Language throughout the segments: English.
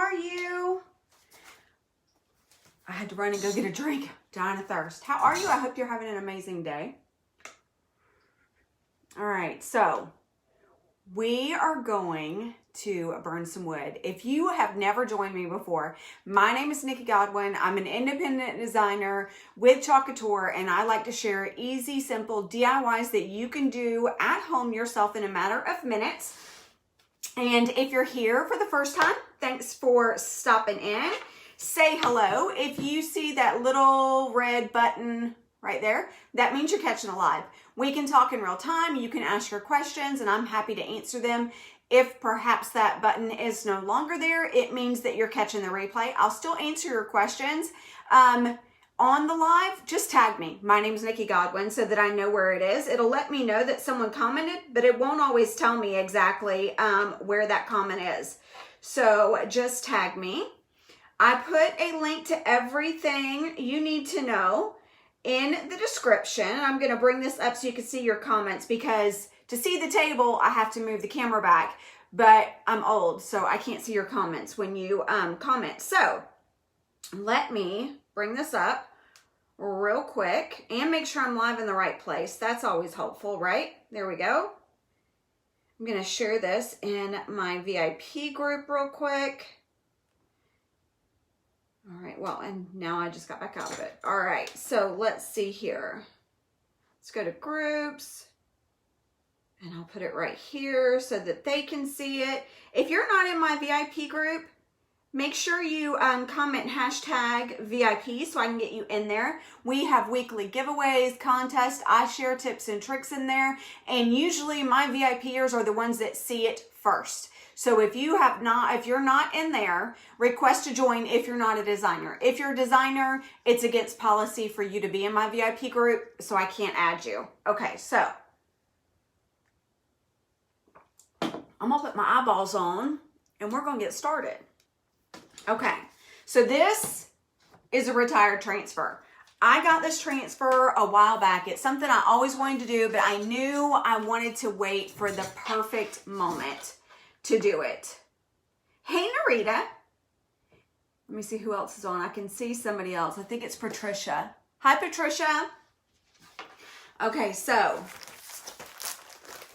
are you? I had to run and go get a drink. Dying of thirst. How are you? I hope you're having an amazing day. All right, so we are going to burn some wood. If you have never joined me before, my name is Nikki Godwin. I'm an independent designer with Chalk Couture, and I like to share easy, simple DIYs that you can do at home yourself in a matter of minutes. And if you're here for the first time, thanks for stopping in. Say hello. If you see that little red button right there, that means you're catching a live. We can talk in real time. You can ask your questions and I'm happy to answer them. If perhaps that button is no longer there, it means that you're catching the replay. I'll still answer your questions. On the live, just tag me. My name is Nikki Godwin so that I know where it is. It'll let me know that someone commented, but it won't always tell me exactly where that comment is. So just tag me. I put a link to everything you need to know in the description. I'm going to bring this up so you can see your comments, because to see the table, I have to move the camera back, but I'm old, so I can't see your comments when you comment. So let me bring this up real quick and make sure I'm live in the right place. That's always helpful, right? There we go. I'm going to share this in my VIP group real quick. All right, well, and now I just got back out of it. All right, so let's see here. Let's go to groups, and I'll put it right here so that they can see it. If you're not in my VIP group, make sure you comment hashtag VIP so I can get you in there. We have weekly giveaways, contests. I share tips and tricks in there, and usually my VIPers are the ones that see it first. So if you're not in there, request to join if you're not a designer. If you're a designer, it's against policy for you to be in my VIP group, so I can't add you. Okay, so I'm gonna put my eyeballs on and we're gonna get started. Okay, so this is a retired transfer. I got this transfer a while back. It's something I always wanted to do, but I knew I wanted to wait for the perfect moment to do it. Hey, Narita. Let me see who else is on. I can see somebody else. I think it's Patricia. Hi, Patricia. Okay, so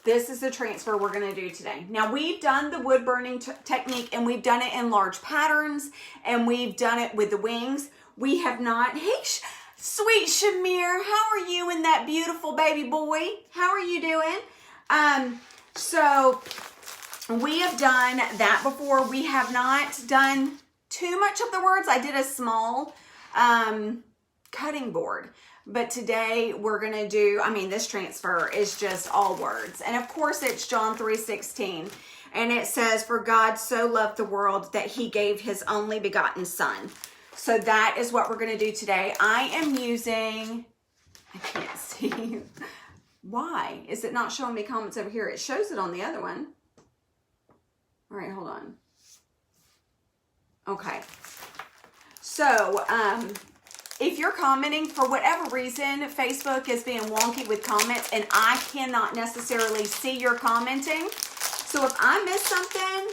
this is the transfer we're going to do today. Now, we've done the wood burning technique, and we've done it in large patterns, and we've done it with the wings. We have not. Hey, sweet Shamir, how are you and that beautiful baby boy? How are you doing? So we have done that before. We have not done too much of the words. I did a small cutting board. But today we're going to do, this transfer is just all words. And of course it's John 3:16. And it says, for God so loved the world that he gave his only begotten son. So that is what we're going to do today. I am using, I can't see. Why is it not showing me comments over here? It shows it on the other one. All right, hold on. Okay. So, if you're commenting, for whatever reason, Facebook is being wonky with comments, and I cannot necessarily see your commenting. So if I miss something,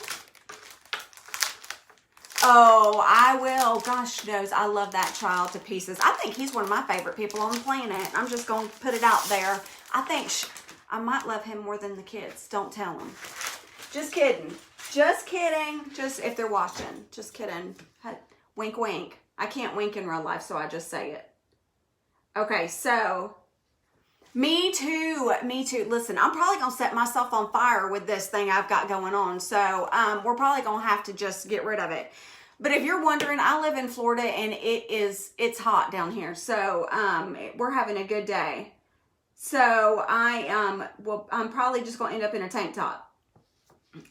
oh, I will. Gosh knows, I love that child to pieces. I think he's one of my favorite people on the planet. I'm just going to put it out there. I think I might love him more than the kids. Don't tell them. Just kidding. Just kidding. Just if they're watching. Just kidding. Wink, wink. I can't wink in real life, so I just say it. Okay, so me too. Listen, I'm probably going to set myself on fire with this thing I've got going on. So we're probably going to have to just get rid of it. But if you're wondering, I live in Florida and it's hot down here. So we're having a good day. So I'm probably just going to end up in a tank top.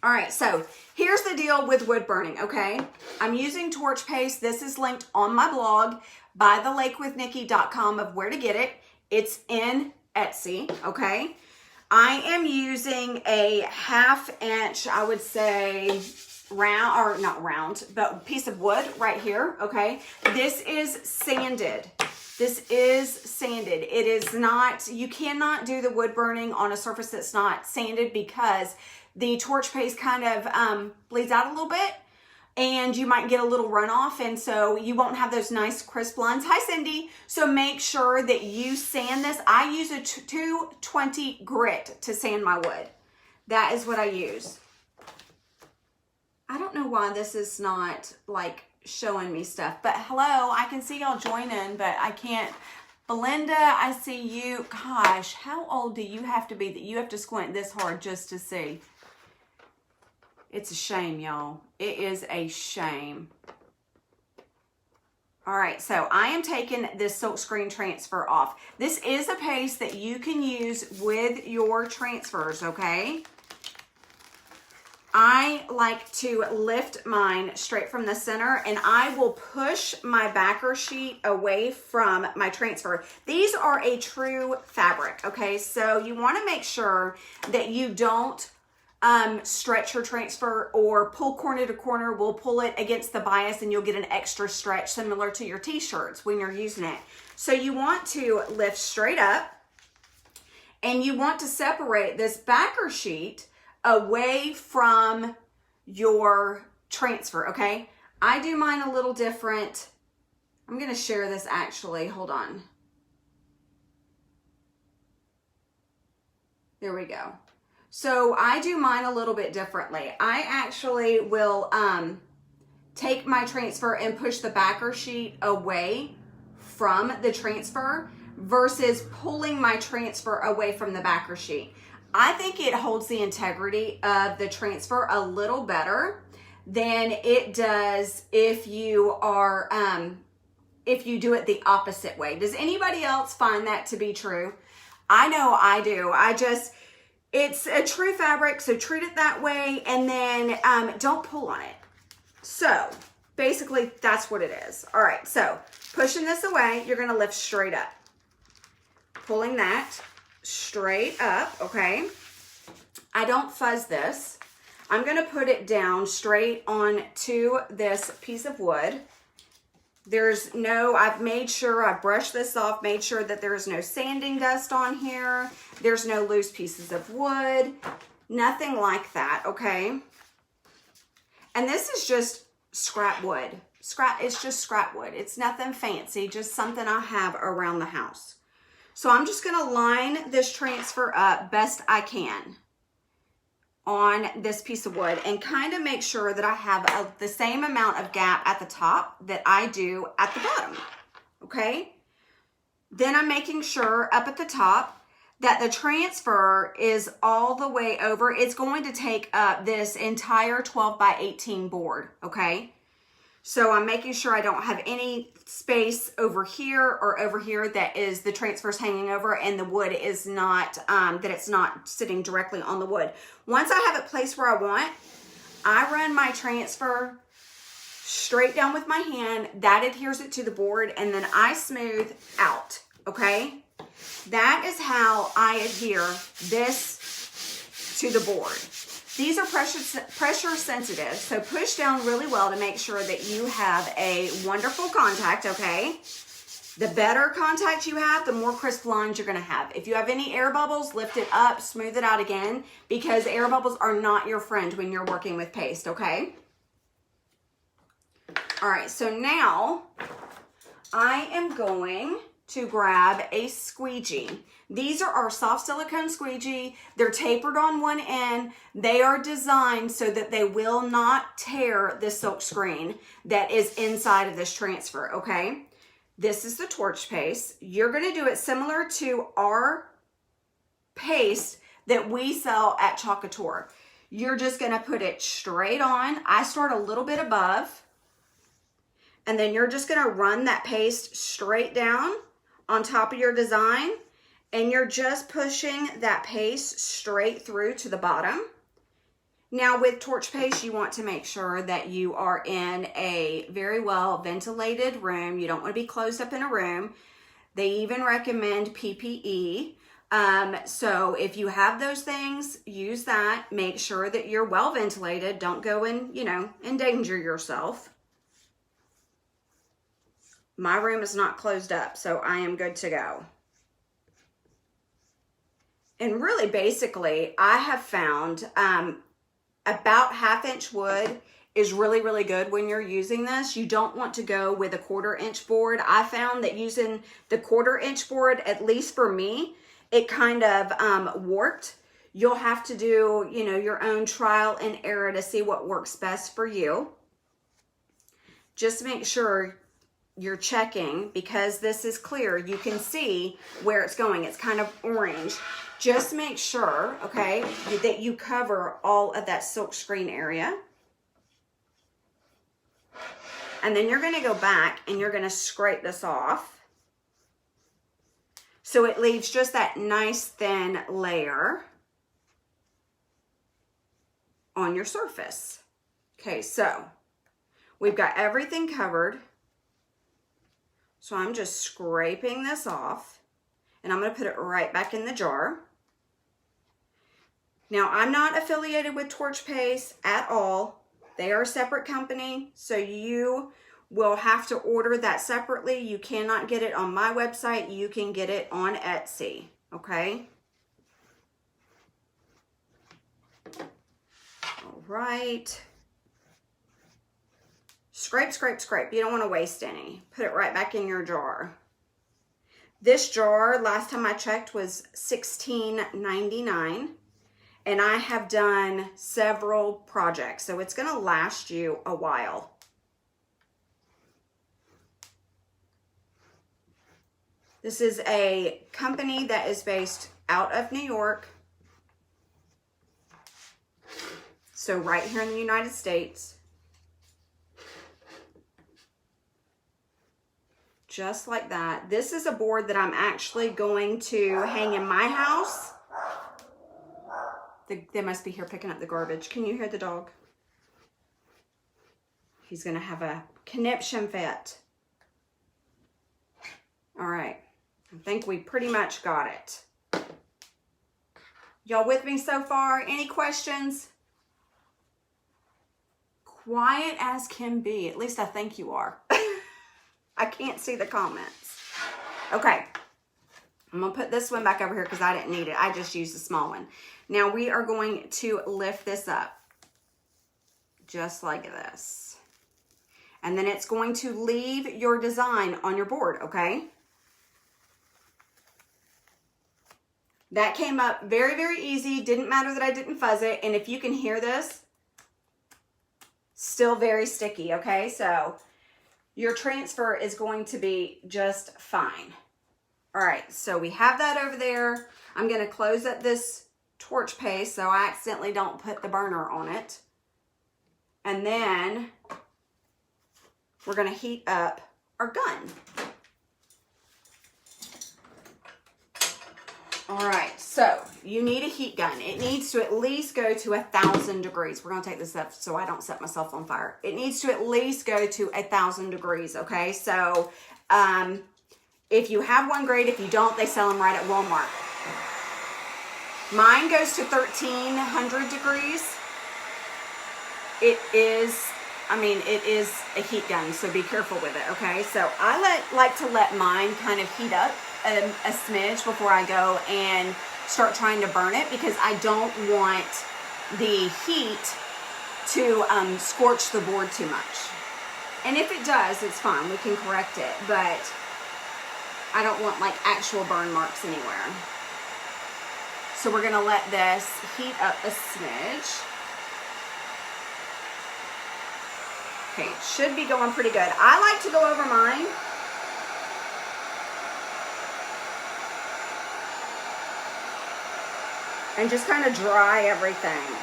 All right, so here's the deal with wood burning, okay? I'm using torch paste. This is linked on my blog, bythelakewithnikki.com, of where to get it. It's in Etsy, okay? I am using a 1/2 inch, I would say, round, or not round, but piece of wood right here, okay? This is sanded. This is sanded. It is not, you cannot do the wood burning on a surface that's not sanded, because the torch paste kind of bleeds out a little bit. and you might get a little runoff, and so you won't have those nice crisp lines. Hi, Cindy. So make sure that you sand this. I use a 220 grit to sand my wood. That is what I use. I don't know why this is not like showing me stuff, but hello, I can see y'all joining, but I can't. Belinda, I see you. Gosh, how old do you have to be that you have to squint this hard just to see? It's a shame, y'all. It is a shame. All right, so I am taking this silk screen transfer off. This is a paste that you can use with your transfers, okay? I like to lift mine straight from the center, and I will push my backer sheet away from my transfer. These are a true fabric, okay? So you want to make sure that you don't stretch your transfer or pull corner to corner. We'll pull it against the bias and you'll get an extra stretch similar to your t-shirts when you're using it. So you want to lift straight up, and you want to separate this backer sheet away from your transfer, okay? I do mine a little different. I'm going to share this actually. Hold on. There we go. So I do mine a little bit differently. I actually will take my transfer and push the backer sheet away from the transfer versus pulling my transfer away from the backer sheet. I think it holds the integrity of the transfer a little better than it does if you are if you do it the opposite way. Does anybody else find that to be true? I know I do. It's a true fabric, so treat it that way, and then don't pull on it. So basically that's what it is. All right, so pushing this away, you're gonna lift straight up. Pulling that straight up, okay? I don't fuzz this. I'm gonna put it down straight onto this piece of wood. I've made sure I brushed this off, made sure that there's no sanding dust on here. There's no loose pieces of wood, nothing like that, okay? And this is just scrap wood. It's just scrap wood. It's nothing fancy, just something I have around the house. So I'm just gonna line this transfer up best I can on this piece of wood and kind of make sure that I have the same amount of gap at the top that I do at the bottom, okay? Then I'm making sure up at the top that the transfer is all the way over. It's going to take up this entire 12 by 18 board, okay? So I'm making sure I don't have any space over here or over here that is the transfer's hanging over and the wood is not, that it's not sitting directly on the wood. Once I have it placed where I want, I run my transfer straight down with my hand. That adheres it to the board, and then I smooth out, okay? That is how I adhere this to the board. These are pressure sensitive, so push down really well to make sure that you have a wonderful contact, okay? The better contact you have, the more crisp lines you're gonna have. If you have any air bubbles, lift it up, smooth it out again, because air bubbles are not your friend when you're working with paste, okay? All right, so now I am going to grab a squeegee. These are our soft silicone squeegee. They're tapered on one end. They are designed so that they will not tear the silk screen that is inside of this transfer, okay? This is the torch paste. You're gonna do it similar to our paste that we sell at Chalk Couture. You're just gonna put it straight on. I start a little bit above, and then you're just gonna run that paste straight down on top of your design, and you're just pushing that paste straight through to the bottom. Now with torch paste, you want to make sure that you are in a very well ventilated room. You don't want to be closed up in a room. They even recommend PPE. So if you have those things, use that. Make sure that you're well ventilated. Don't go and, endanger yourself. My room is not closed up, so I am good to go. And really, basically, I have found about 1/2 inch wood is really, really good when you're using this. You don't want to go with a 1/4 inch board. I found that using the 1/4 inch board, at least for me, it kind of warped. You'll have to do, you know, your own trial and error to see what works best for you. Just make sure you're checking, because this is clear. You can see where it's going. It's kind of orange. Just make sure, okay, that you cover all of that silk screen area. And then you're going to go back and you're going to scrape this off, so it leaves just that nice thin layer on your surface. Okay, so we've got everything covered. So I'm just scraping this off, and I'm going to put it right back in the jar. Now, I'm not affiliated with Torch Paste at all. They are a separate company, so you will have to order that separately. You cannot get it on my website. You can get it on Etsy, okay? All right. Scrape, scrape, scrape. You don't want to waste any. Put it right back in your jar. This jar, last time I checked, was $16.99. And I have done several projects, so it's going to last you a while. This is a company that is based out of New York. So right here in the United States. Just like that. This is a board that I'm actually going to hang in my house. They must be here picking up the garbage. Can you hear the dog? He's going to have a conniption fit. All right. I think we pretty much got it. Y'all with me so far? Any questions? Quiet as can be. At least I think you are. I can't see the comments. Okay. I'm going to put this one back over here because I didn't need it. I just used the small one. Now we are going to lift this up just like this. And then it's going to leave your design on your board, okay? That came up very, very easy. Didn't matter that I didn't fuzz it. And if you can hear this, still very sticky, okay? So your transfer is going to be just fine. All right, so we have that over there. I'm going to close up this Torch Paste so I accidentally don't put the burner on it. And then we're going to heat up our gun. All right, so you need a heat gun. It needs to at least go to 1,000 degrees. We're going to take this up so I don't set myself on fire. It needs to at least go to 1,000 degrees, okay? So if you have one, great. If you don't, they sell them right at Walmart. Mine goes to 1,300 degrees. It is a heat gun, so be careful with it, okay? So I like to let mine kind of heat up a smidge before I go and start trying to burn it, because I don't want the heat to scorch the board too much. And if it does, it's fine. We can correct it, but I don't want like actual burn marks anywhere. So we're gonna let this heat up a smidge. Okay, it should be going pretty good. I like to go over mine. And just kind of dry everything.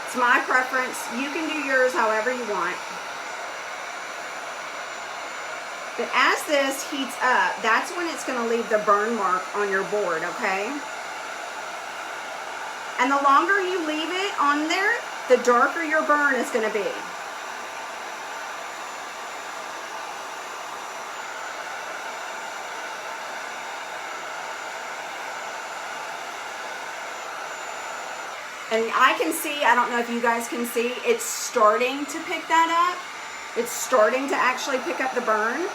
It's my preference. You can do yours however you want. But as this heats up, that's when it's going to leave the burn mark on your board, okay? And the longer you leave it on there, the darker your burn is going to be. And I can see, I don't know if you guys can see, it's starting to pick that up. It's starting to actually pick up the burn.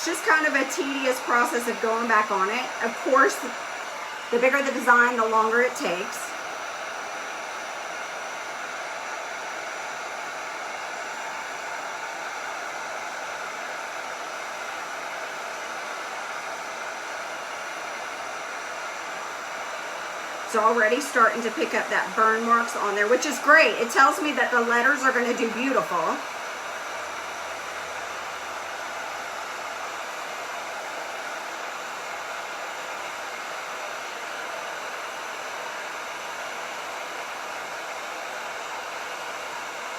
just kind of a tedious process of going back on it. Of course, the bigger the design, the longer it takes. It's already starting to pick up that burn marks on there, which is great. It tells me that the letters are going to do beautiful.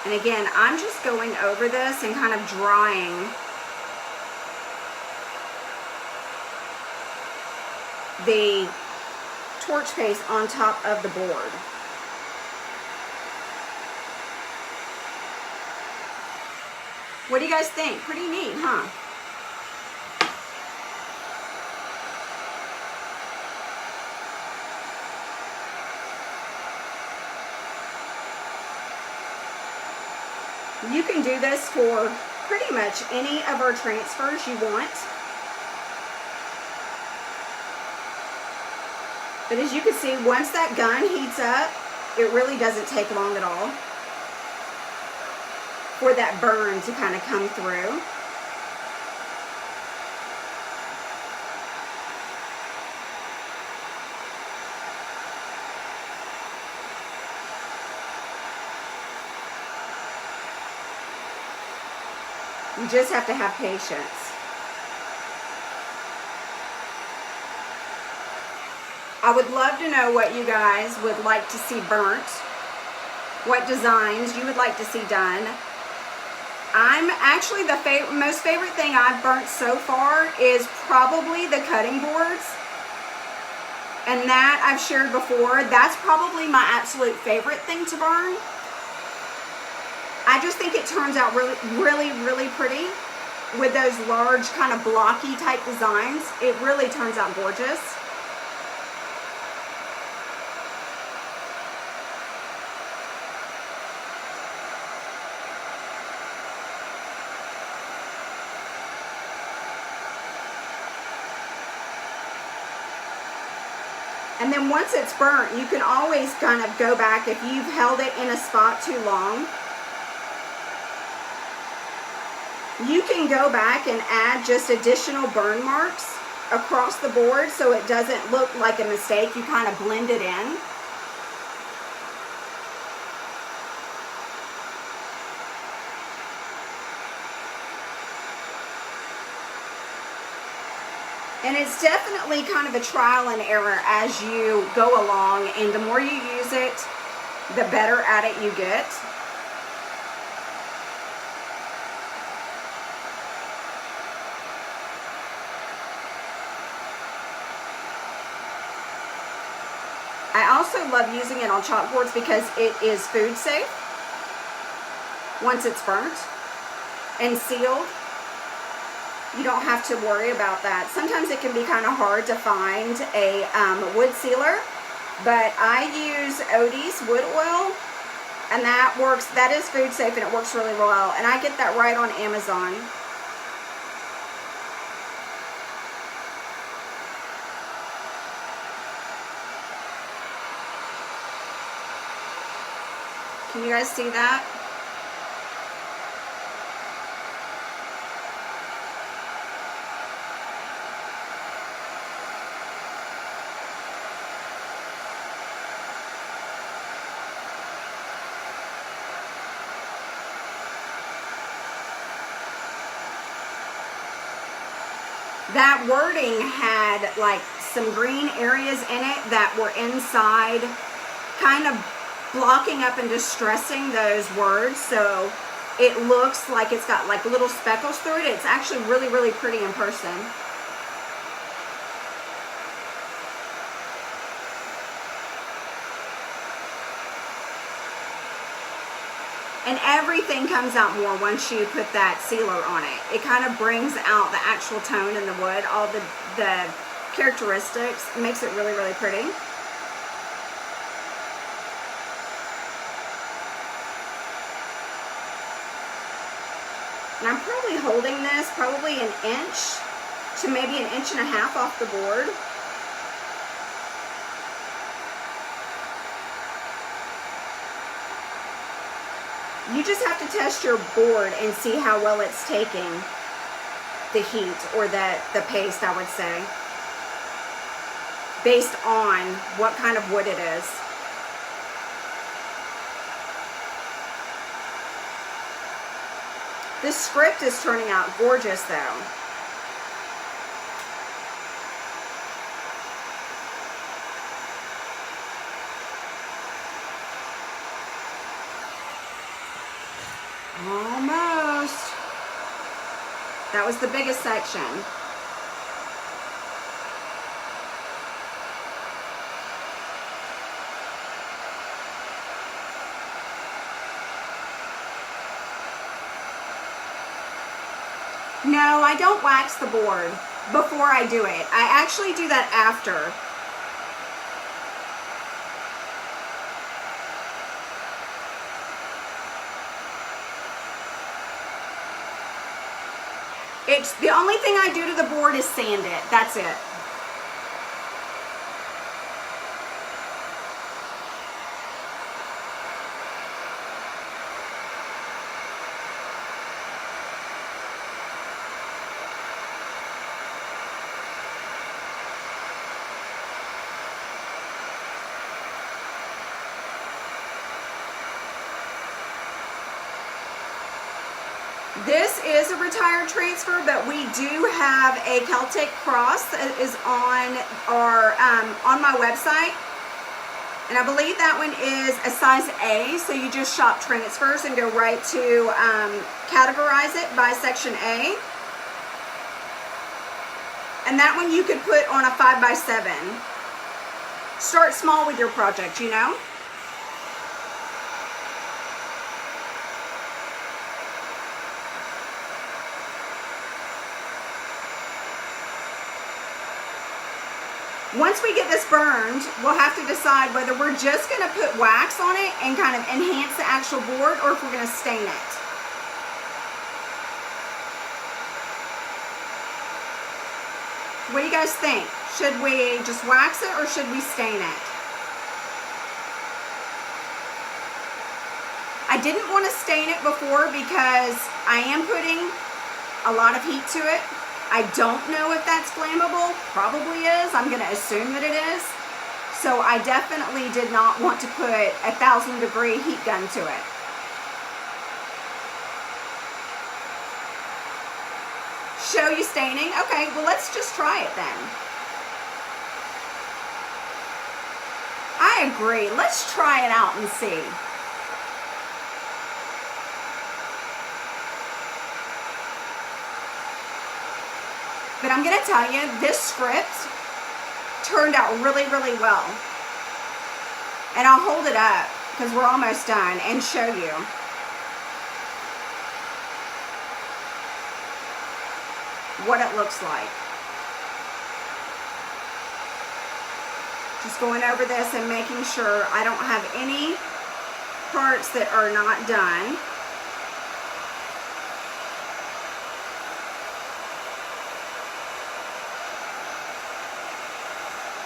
And again, I'm just going over this and kind of drying the torch paste on top of the board. What do you guys think? Pretty neat, huh? You can do this for pretty much any of our transfers you want. But as you can see, once that gun heats up, it really doesn't take long at all for that burn to kind of come through. You just have to have patience. I would love to know what you guys would like to see burnt, what designs you would like to see done. I'm actually the most favorite thing I've burnt so far is probably the cutting boards. And that I've shared before, that's probably my absolute favorite thing to burn. I just think it turns out really pretty with those large kind of blocky type designs. It really turns out gorgeous. And then once it's burnt, you can always kind of go back if you've held it in a spot too long. You can go back and add just additional burn marks across the board so it doesn't look like a mistake. You kind of blend it in. And it's definitely kind of a trial and error as you go along, and the more you use it, the better at it you get. I also love using it on chalkboards because it is food safe once it's burnt and sealed. You don't have to worry about that. Sometimes it can be kind of hard to find a wood sealer, but I use Odie's wood oil, and that works. That is food safe and it works really well, and I get that right on Amazon. Can you guys see that? That wording had like some green areas in it that were inside, kind of blocking up and distressing those words, so it looks like it's got like little speckles through it. It's actually really pretty in person. And everything comes out more once you put that sealer on it. It kind of brings out the actual tone in the wood, all the characteristics. It makes it really pretty. And I'm probably holding this probably an inch to maybe 1.5 inches off the board. You just have to test your board and see how well it's taking the heat, or the paste, I would say, based on what kind of wood it is. This script is turning out gorgeous though. Almost. That was the biggest section. No, I don't wax the board before I do it. I actually do that after. It's the only thing I do to the board is sand it. That's it. This is a retired transfer, but we do have a Celtic cross that is on our on my website, and I believe that one is a size A. So you just shop transfers and go right to categorize it by section A, and that one you could put on a 5x7. Start small with your project, you know. Once we get this burned, we'll have to decide whether we're just going to put wax on it and kind of enhance the actual board, or if we're going to stain it. What do you guys think? Should we just wax it or should we stain it? I didn't want to stain it before because I am putting a lot of heat to it. I don't know if that's flammable. Probably is. I'm going to assume that it is. So I definitely did not want to put a 1,000-degree heat gun to it. Show you staining? Okay, well let's just try it then. I agree. Let's try it out and see. But I'm going to tell you, this script turned out really, really well. And I'll hold it up because we're almost done and show you. What it looks like. Just going over this and making sure I don't have any parts that are not done.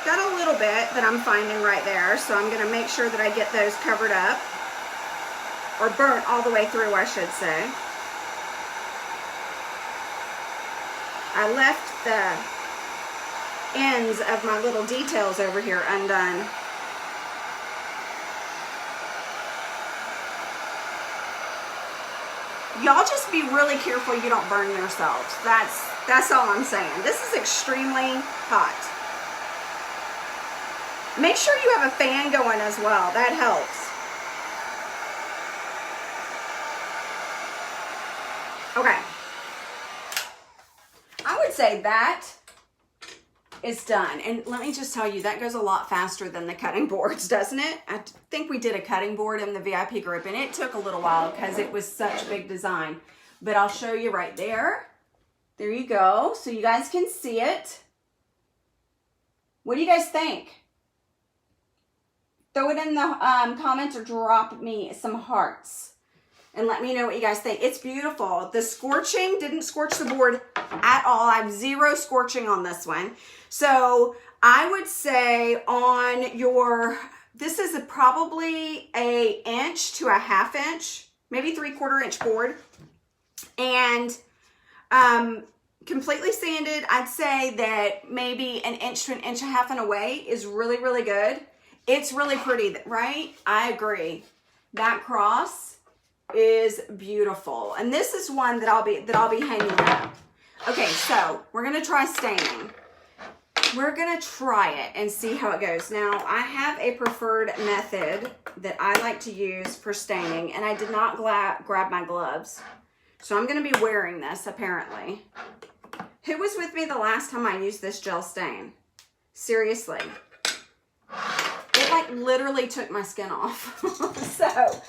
Got a little bit that I'm finding right there, so I'm going to make sure that I get those covered up, or burnt all the way through, I should say. I left the ends of my little details over here undone. Y'all just be really careful you don't burn yourselves. That's all I'm saying. This is extremely hot. Make sure you have a fan going as well. That helps. Okay. I would say that is done. And let me just tell you, that goes a lot faster than the cutting boards, doesn't it? I think we did a cutting board in the VIP group, and it took a little while because it was such a big design. But I'll show you right there. There you go. So you guys can see it. What do you guys think? Throw it in the comments or drop me some hearts. and let me know what you guys think. It's beautiful. The scorching didn't scorch the board at all. I have zero scorching on this one. So I would say on your, this is probably an inch to a half inch, maybe 3/4 inch board. And completely sanded, I'd say that maybe an inch to an inch and a half and away is really, really good. It's really pretty, right? I agree. That cross is beautiful. And this is one that I'll be hanging up. Okay, so we're gonna try staining. We're gonna try it and see how it goes. Now, I have a preferred method that I like to use for staining, and I did not grab my gloves. So I'm gonna be wearing this, apparently. Who was with me the last time I used this gel stain? Seriously. It like literally took my skin off. So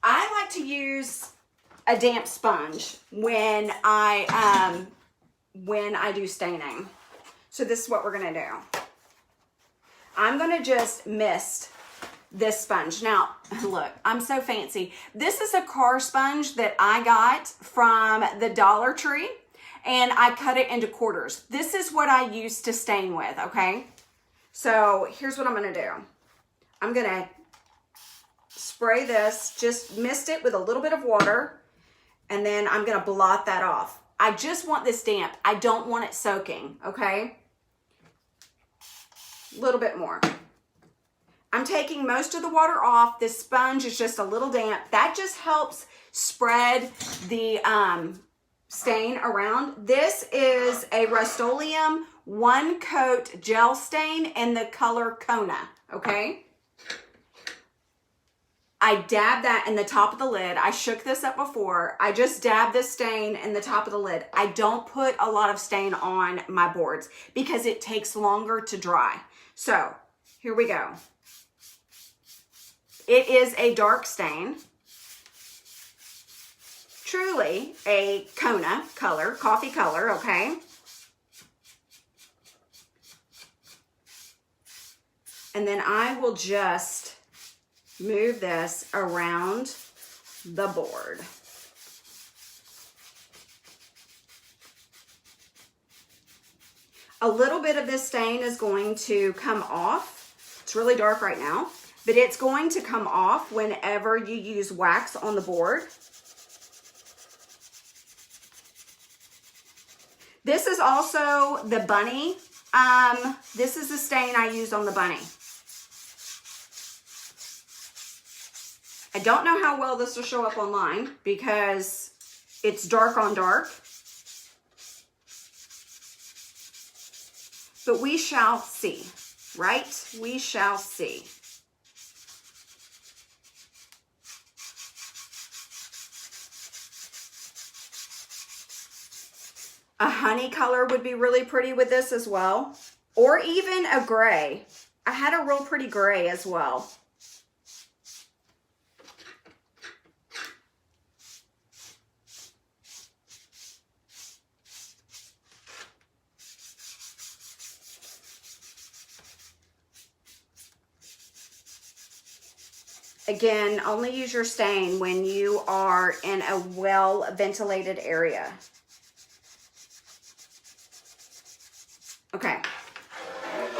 I like to use a damp sponge when I do staining. So this is what we're gonna do. I'm gonna just mist this sponge. Now, look, I'm so fancy. This is a car sponge that I got from the Dollar Tree, and I cut it into quarters. This is what I use to stain with, okay? So here's what I'm gonna do. I'm gonna spray this, just mist it with a little bit of water, and then I'm gonna blot that off. I just want this damp. I don't want it soaking, okay? A little bit more. I'm taking most of the water off. This sponge is just a little damp. That just helps spread the stain around. This is a Rust-Oleum 1-coat gel stain in the color Kona, okay? I dabbed that in the top of the lid. I shook this up before. I just dabbed this stain in the top of the lid. I don't put a lot of stain on my boards because it takes longer to dry. So here we go. It is a dark stain. Truly a Kona color, coffee color, okay? And then I will just move this around the board. A little bit of this stain is going to come off. It's really dark right now, but it's going to come off whenever you use wax on the board. This is also the bunny. This is the stain I used on the bunny. I don't know how well this will show up online because it's dark on dark. But we shall see, right? We shall see. A honey color would be really pretty with this as well. Or even a gray. I had a real pretty gray as well. Again, only use your stain when you are in a well-ventilated area. Okay.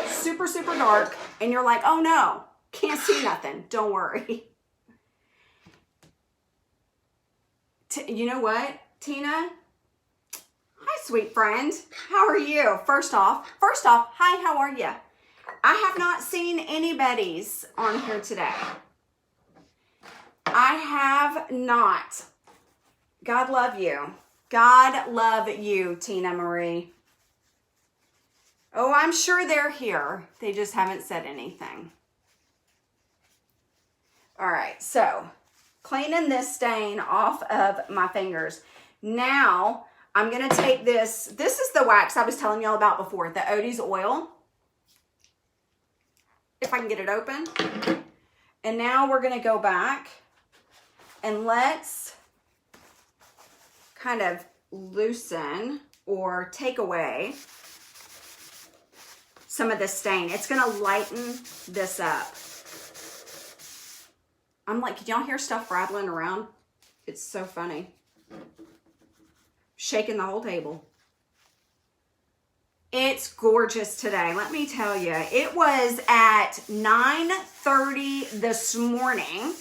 Super, super dark, and you're like, oh no, can't see nothing. Don't worry. You know what, Tina? Hi, sweet friend. How are you? First off, hi, how are you? I have not seen anybody's on here today. I have not. God love you. God love you, Tina Marie. Oh, I'm sure they're here. They just haven't said anything. All right, so cleaning this stain off of my fingers. Now, I'm going to take this. This is the wax I was telling y'all about before, the Odie's oil. If I can get it open. And now we're going to go back and let's kind of loosen or take away some of the stain. It's going to lighten this up. I'm like, can y'all hear stuff rattling around? It's so funny. Shaking the whole table. It's gorgeous today. Let me tell you, it was at 9:30 this morning.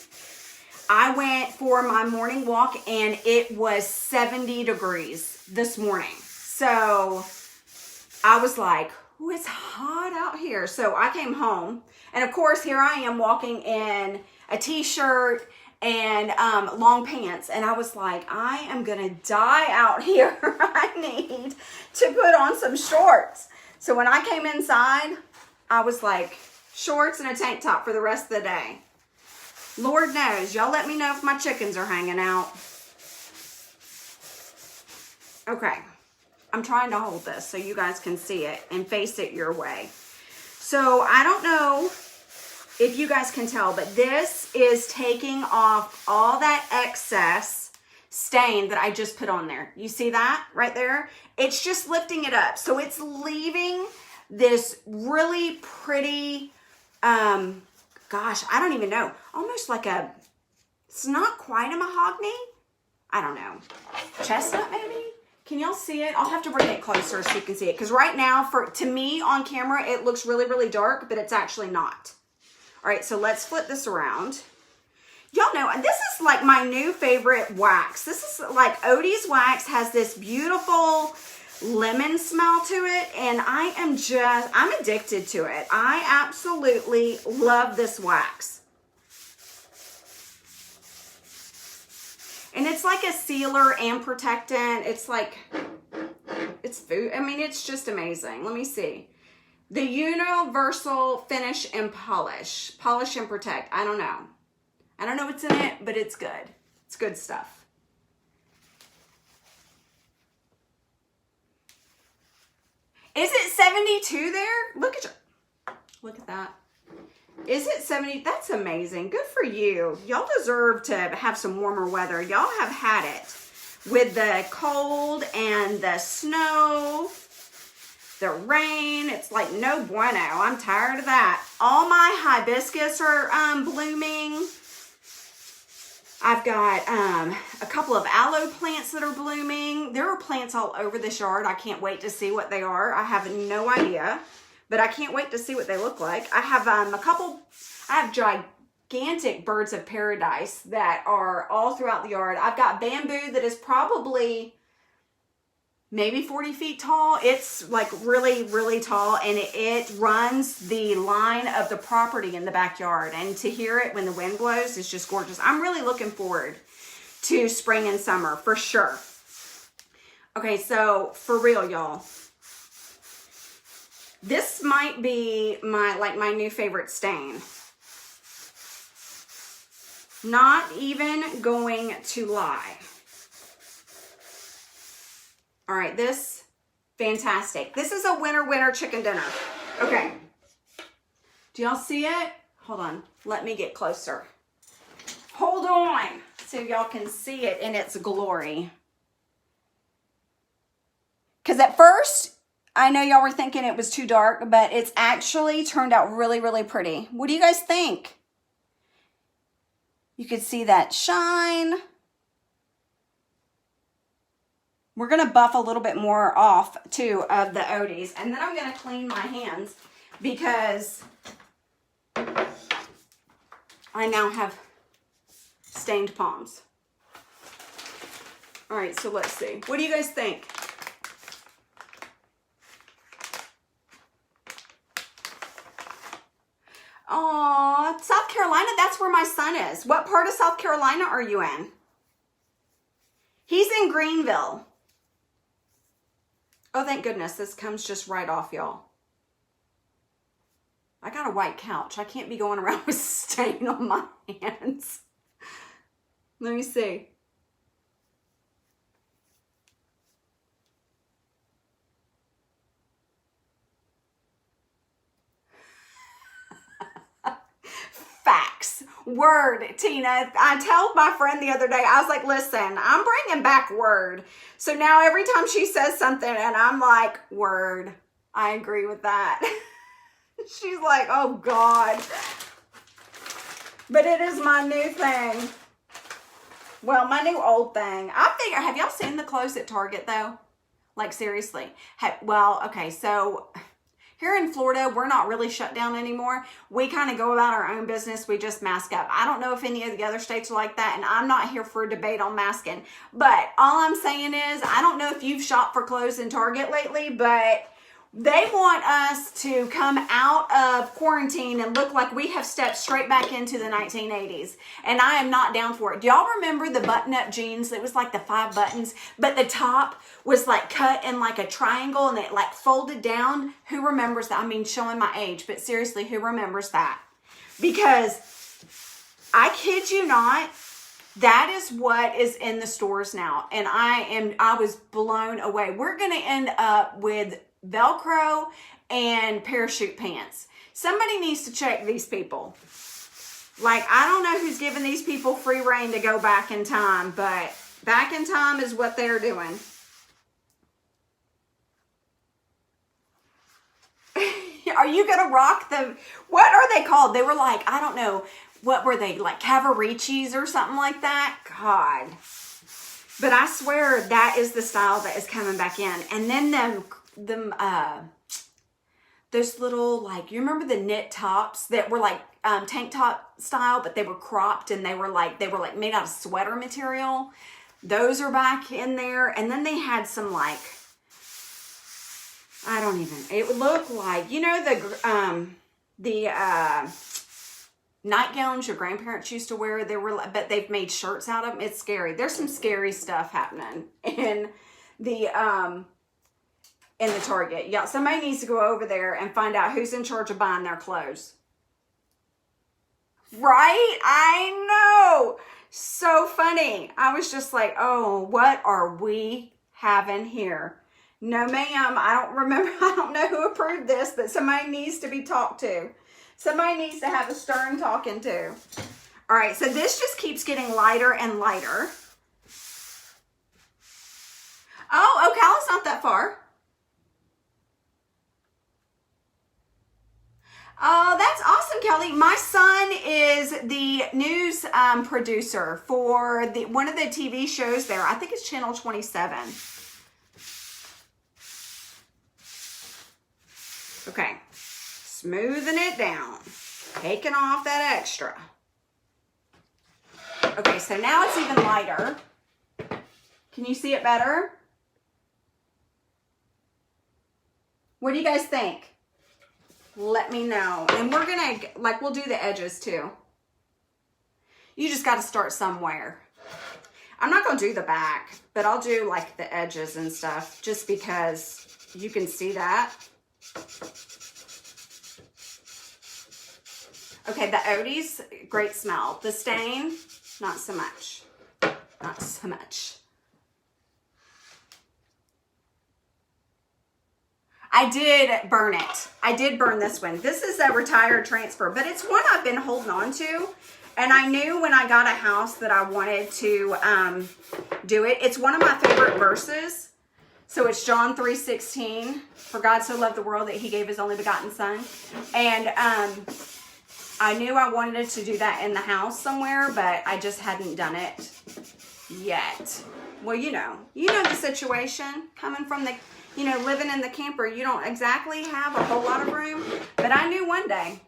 I went for my morning walk and it was 70 degrees this morning. So I was like, oh, it's hot out here. So I came home and of course here I am walking in a t-shirt and long pants. And I was like, I am going to die out here. I need to put on some shorts. So when I came inside, I was like, shorts and a tank top for the rest of the day. Lord knows, y'all let me know if my chickens are hanging out. Okay, I'm trying to hold this so you guys can see it and face it your way. So I don't know if you guys can tell, but this is taking off all that excess stain that I just put on there. You see that right there? It's just lifting it up. So it's leaving this really pretty, gosh, I don't even know. Almost like a, it's not quite a mahogany. I don't know. Chestnut maybe? Can y'all see it? I'll have to bring it closer so you can see it. Because right now, to me on camera, it looks really, really dark, but it's actually not. All right, so let's flip this around. Y'all know, this is like my new favorite wax. This is like Odie's wax has this beautiful lemon smell to it, and I'm addicted to it. I absolutely love this wax. And it's like a sealer and protectant. It's like, it's food. I mean, it's just amazing. Let me see. The Universal Finish and Polish. Polish and Protect. I don't know. I don't know what's in it, but it's good. It's good stuff. Is it 72 there? Look at that. Is it 70? That's amazing. Good for you. Y'all deserve to have some warmer weather. Y'all have had it with the cold and the snow, the rain. It's like no bueno. I'm tired of that. All my hibiscus are blooming. I've got a couple of aloe plants that are blooming. There are plants all over this yard. I can't wait to see what they are. I have no idea, but I can't wait to see what they look like. I have I have gigantic birds of paradise that are all throughout the yard. I've got bamboo that is probably maybe 40 feet tall. It's like really, really tall, and it runs the line of the property in the backyard. And to hear it when the wind blows is just gorgeous. I'm really looking forward to spring and summer for sure. Okay, so for real, y'all, this might be my new favorite stain. Not even going to lie. All right, this, fantastic. This is a winter chicken dinner. Okay. Do y'all see it? Hold on. Let me get closer. Hold on so y'all can see it in its glory. Because at first, I know y'all were thinking it was too dark, but it's actually turned out really, really pretty. What do you guys think? You could see that shine. We're going to buff a little bit more off, too, of the Odies. And then I'm going to clean my hands because I now have stained palms. All right, so let's see. What do you guys think? Aw, South Carolina, that's where my son is. What part of South Carolina are you in? He's in Greenville. Oh, thank goodness. This comes just right off, y'all. I got a white couch. I can't be going around with stain on my hands. Let me see. Facts. Word, Tina. I told my friend the other day, I was like, listen, I'm bringing back word. So now every time she says something and I'm like, word, I agree with that. She's like, oh God. But it is my new thing. Well, my new old thing. I figure, have y'all seen the clothes at Target though? Like seriously. Well, okay, so here in Florida, we're not really shut down anymore. We kind of go about our own business. We just mask up. I don't know if any of the other states are like that, and I'm not here for a debate on masking. But all I'm saying is, I don't know if you've shopped for clothes in Target lately, but they want us to come out of quarantine and look like we have stepped straight back into the 1980s. And I am not down for it. Do y'all remember the button-up jeans? It was like the 5 buttons, but the top was like cut in like a triangle and it like folded down. Who remembers that? I mean, showing my age, but seriously, who remembers that? Because I kid you not, that is what is in the stores now. And I was blown away. We're going to end up with Velcro and parachute pants. Somebody needs to check these people. Like, I don't know who's giving these people free reign to go back in time, but back in time is what they're doing. Are you going to rock them? What are they called? They were like, I don't know. What were they? Like Cavaricis or something like that? God. But I swear that is the style that is coming back in. And then those little, like, you remember the knit tops that were like tank top style, but they were cropped and they were like made out of sweater material. Those are back in there. And then they had some like, I don't even, it would look like, you know, the nightgowns your grandparents used to wear. They were, but they've made shirts out of them. It's scary. There's some scary stuff happening in the Target. Yeah, somebody needs to go over there and find out who's in charge of buying their clothes. Right? I know. So funny. I was just like, oh, what are we having here? No, ma'am. I don't remember. I don't know who approved this, but somebody needs to be talked to. Somebody needs to have a stern talking to. All right, so this just keeps getting lighter and lighter. Oh, Ocala's not that far. Oh, that's awesome, Kelly. My son is the news producer for one of the TV shows there. I think it's Channel 27. Okay, smoothing it down, taking off that extra. Okay, so now it's even lighter. Can you see it better? What do you guys think? Let me know. And we're gonna, like, we'll do the edges too. You just got to start somewhere. I'm not gonna do the back, but I'll do like the edges and stuff just because you can see that. Okay, the Odie's, great smell. The stain, not so much. Not so much. I did burn it. I did burn this one. This is a retired transfer, but it's one I've been holding on to. And I knew when I got a house that I wanted to do it. It's one of my favorite verses. So it's John 3:16. For God so loved the world that he gave his only begotten son. And I knew I wanted to do that in the house somewhere, but I just hadn't done it yet. Well, you know the situation coming from the, living in the camper. You don't exactly have a whole lot of room, but I knew one day.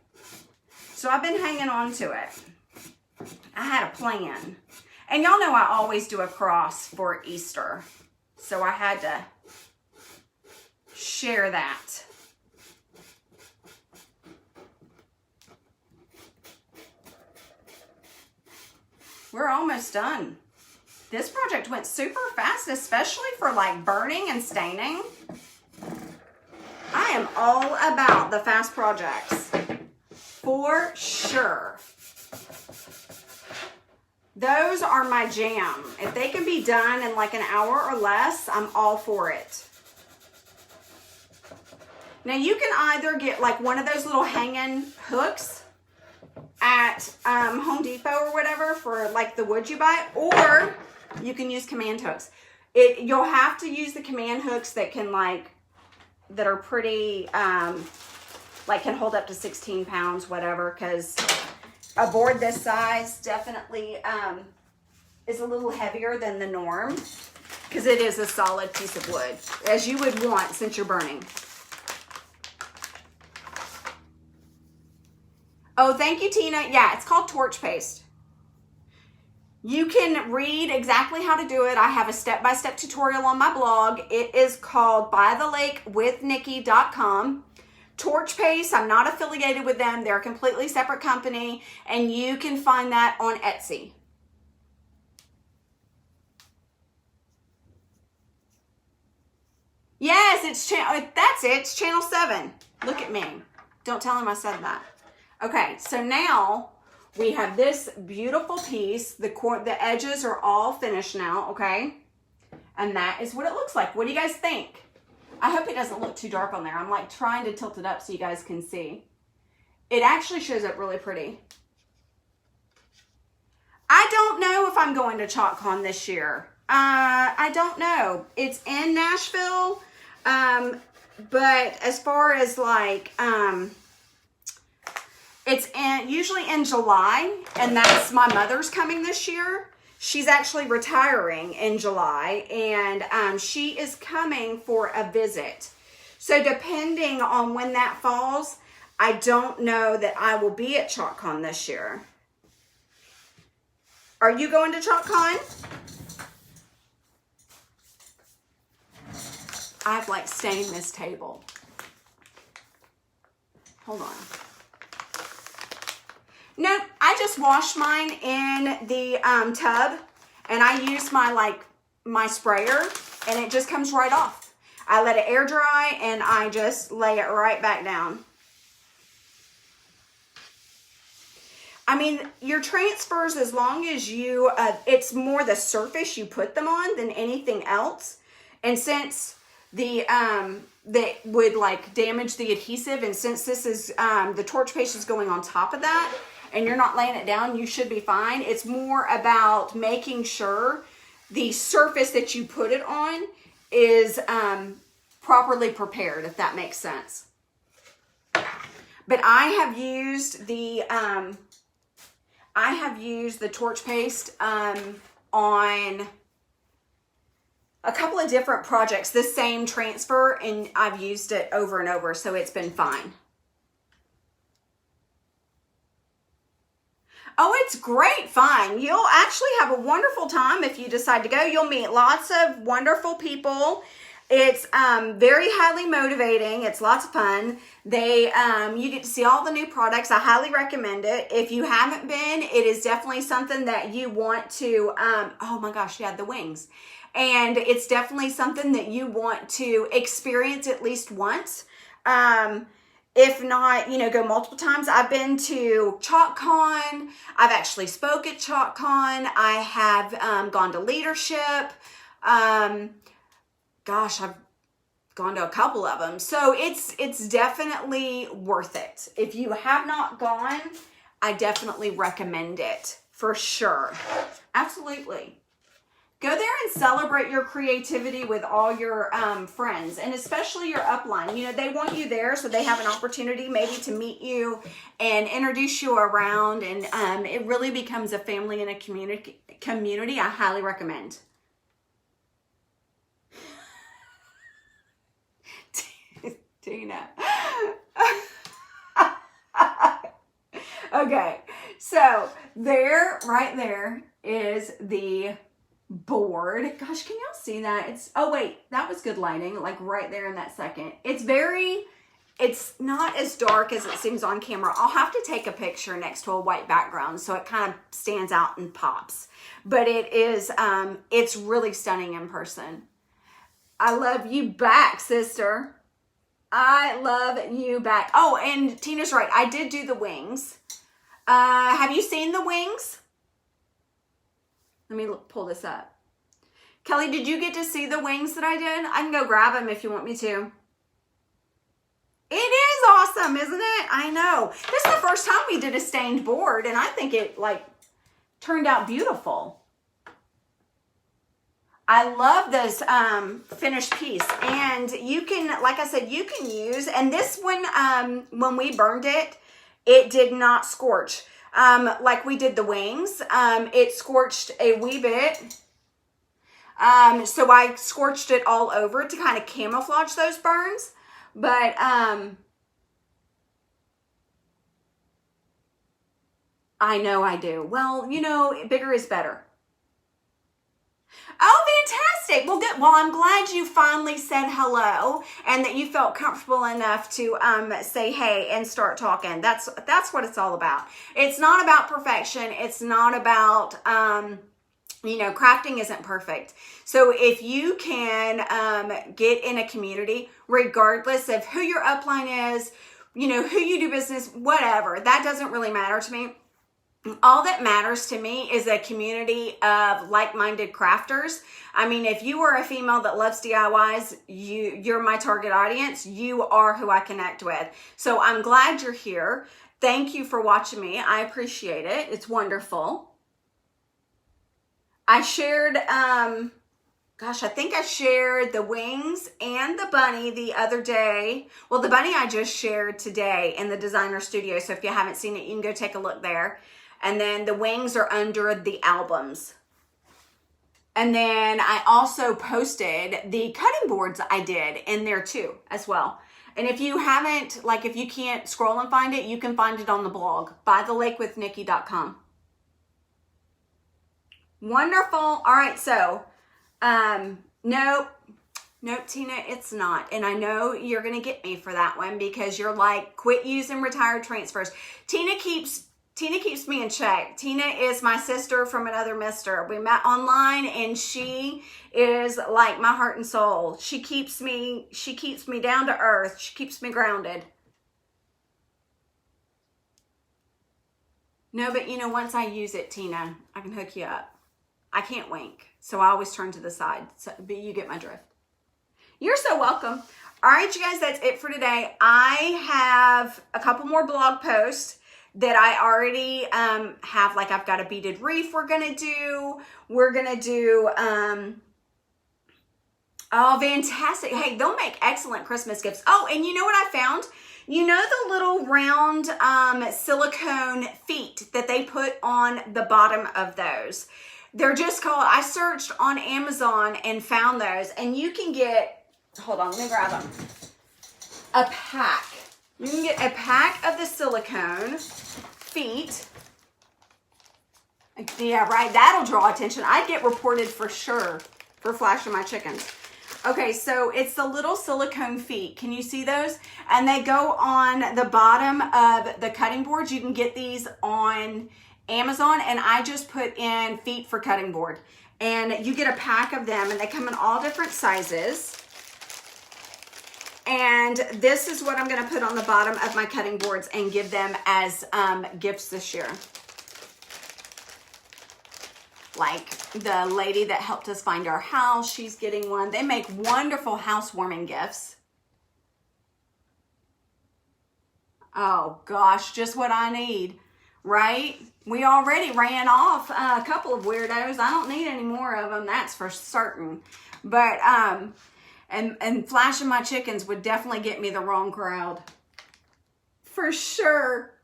So I've been hanging on to it. I had a plan. And y'all know I always do a cross for Easter. So I had to share that. We're almost done. This project went super fast, especially for like burning and staining. I am all about the fast projects, for sure. Those are my jam. If they can be done in like an hour or less, I'm all for it. Now you can either get like one of those little hanging hooks at Home Depot or whatever for like the wood you buy, or you can use command hooks. You'll have to use the command hooks that can that are pretty, can hold up to 16 pounds, whatever, because a board this size definitely is a little heavier than the norm because it is a solid piece of wood, as you would want since you're burning. Oh, thank you, Tina. Yeah, it's called torch paste. You can read exactly how to do it. I have a step-by-step tutorial on my blog. It is called bythelakewithnikki.com. Torch Paste, I'm not affiliated with them. They're a completely separate company, and you can find that on Etsy. Yes, that's it. It's channel 7. Look at me. Don't tell him I said that. Okay, so now we have this beautiful piece. The edges are all finished now, okay? And that is what it looks like. What do you guys think? I hope it doesn't look too dark on there. I'm like trying to tilt it up so you guys can see. It actually shows up really pretty. I don't know if I'm going to ChalkCon this year. I don't know. It's in Nashville. But as far as like, it's usually in July, and that's my mother's coming this year. She's actually retiring in July, and she is coming for a visit. So depending on when that falls, I don't know that I will be at ChalkCon this year. Are you going to ChalkCon? I've like stained this table. Hold on. Nope, I just washed mine in the tub, and I used my sprayer, and it just comes right off. I let it air dry, and I just lay it right back down. I mean, your transfers, as long as you, it's more the surface you put them on than anything else. And since that would like damage the adhesive, and since this is, the torch paste is going on top of that, and you're not laying it down, you should be fine. It's more about making sure the surface that you put it on is properly prepared, if that makes sense. But I have used the torch paste on a couple of different projects, the same transfer, and I've used it over and over, so it's been fine. Oh, it's great fun. You'll actually have a wonderful time if you decide to go. You'll meet lots of wonderful people. It's very highly motivating. It's lots of fun. You get to see all the new products. I highly recommend it. If you haven't been, it is definitely something that you want to, oh my gosh, yeah, the wings. And it's definitely something that you want to experience at least once. If not, go multiple times. I've been to ChalkCon. I've actually spoke at ChalkCon. I have gone to leadership. Gosh, I've gone to a couple of them. So it's definitely worth it. If you have not gone, I definitely recommend it for sure. Absolutely. Go there and celebrate your creativity with all your friends, and especially your upline. They want you there, so they have an opportunity maybe to meet you and introduce you around, and it really becomes a family and a community. I highly recommend. Tina. Okay, so right there is the board. Gosh, can y'all see that? Oh wait, that was good lighting, like right there in that second. It's not as dark as it seems on camera. I'll have to take a picture next to a white background so it kind of stands out and pops. But it is, it's really stunning in person. I love you back, sister. I love you back. Oh, and Tina's right. I did do the wings. Have you seen the wings? Let me pull this up. Kelly, did you get to see the wings that I did? I can go grab them if you want me to. It is awesome, isn't it? I know. This is the first time we did a stained board, and I think it turned out beautiful. I love this finished piece, and you can, like I said, you can use, and this one, when we burned it, it did not scorch. like we did the wings. It scorched a wee bit. So I scorched it all over to kind of camouflage those burns. But, I know I do. Well, you know, bigger is better. Oh, fantastic. Well, good. Well, I'm glad you finally said hello and that you felt comfortable enough to say hey and start talking. That's what it's all about. It's not about perfection. It's not about, you know, crafting isn't perfect. So if you can get in a community, regardless of who your upline is, you know, who you do business, whatever, that doesn't really matter to me. All that matters to me is a community of like-minded crafters. I mean, if you are a female that loves DIYs, you're my target audience. You are who I connect with. So I'm glad you're here. Thank you for watching me. I appreciate it. It's wonderful. I shared, gosh, I think I shared the wings and the bunny the other day. Well, the bunny I just shared today in the designer studio. So if you haven't seen it, you can go take a look there. And then the wings are under the albums. And then I also posted the cutting boards I did in there too, as well. And if you haven't, like if you can't scroll and find it, you can find it on the blog, bythelakewithnikki.com. Wonderful. All right, so, nope, Tina, it's not. And I know you're going to get me for that one because you're like, quit using retired transfers. Tina keeps me in check. Tina is my sister from another mister. We met online and she is like my heart and soul. She keeps me down to earth. She keeps me grounded. No, but you know, once I use it, Tina, I can hook you up. I can't wink. So I always turn to the side. So, but you get my drift. You're so welcome. All right, you guys, that's it for today. I have a couple more blog posts that I already have. Like I've got a beaded wreath we're going to do. We're going to do, oh, fantastic. Hey, they'll make excellent Christmas gifts. Oh, and you know what I found? You know the little round silicone feet that they put on the bottom of those? They're just called, I searched on Amazon and found those. And you can get, hold on, let me grab them. A pack. You can get a pack of the silicone feet. Yeah, right. That'll draw attention. I'd get reported for sure for flashing my chickens. Okay, so it's the little silicone feet. Can you see those? And they go on the bottom of the cutting boards. You can get these on Amazon, and I just put in feet for cutting board. And you get a pack of them, and they come in all different sizes. And this is what I'm going to put on the bottom of my cutting boards and give them as gifts this year. Like the lady that helped us find our house, she's getting one. They make wonderful housewarming gifts. Oh gosh, just what I need, right? We already ran off a couple of weirdos. I don't need any more of them, that's for certain. But, and flashing my chickens would definitely get me the wrong crowd. For sure.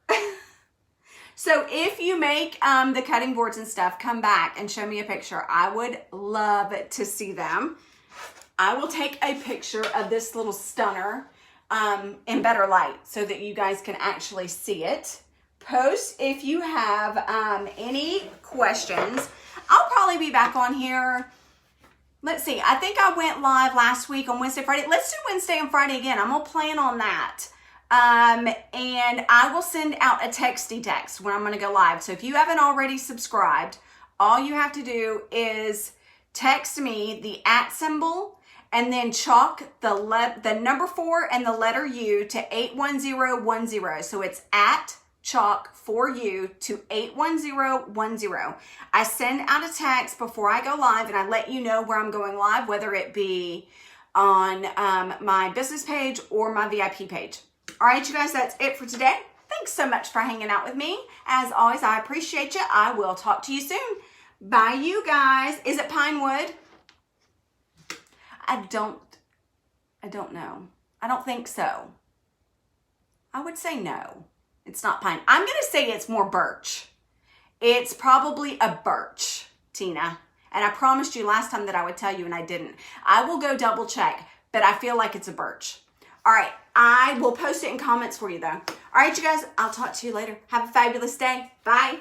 So if you make the cutting boards and stuff, come back and show me a picture. I would love to see them. I will take a picture of this little stunner in better light so that you guys can actually see it. Post if you have any questions. I'll probably be back on here. Let's see. I think I went live last week on Wednesday, Friday. Let's do Wednesday and Friday again. I'm going to plan on that. And I will send out a texty text when I'm going to go live. So if you haven't already subscribed, all you have to do is text me the @ symbol and then chalk the number 4 and the letter U to 81010. So it's @chalk4U to 81010. I send out a text before I go live and I let you know where I'm going live, whether it be on my business page or my VIP page. All right, you guys, that's it for today. Thanks so much for hanging out with me. As always, I appreciate you. I will talk to you soon. Bye, you guys. Is it pine wood? I don't know. I don't think so. I would say no. It's not pine. I'm going to say it's more birch. It's probably a birch, Tina. And I promised you last time that I would tell you and I didn't. I will go double check, but I feel like it's a birch. All right, I will post it in comments for you though. All right, you guys, I'll talk to you later. Have a fabulous day. Bye.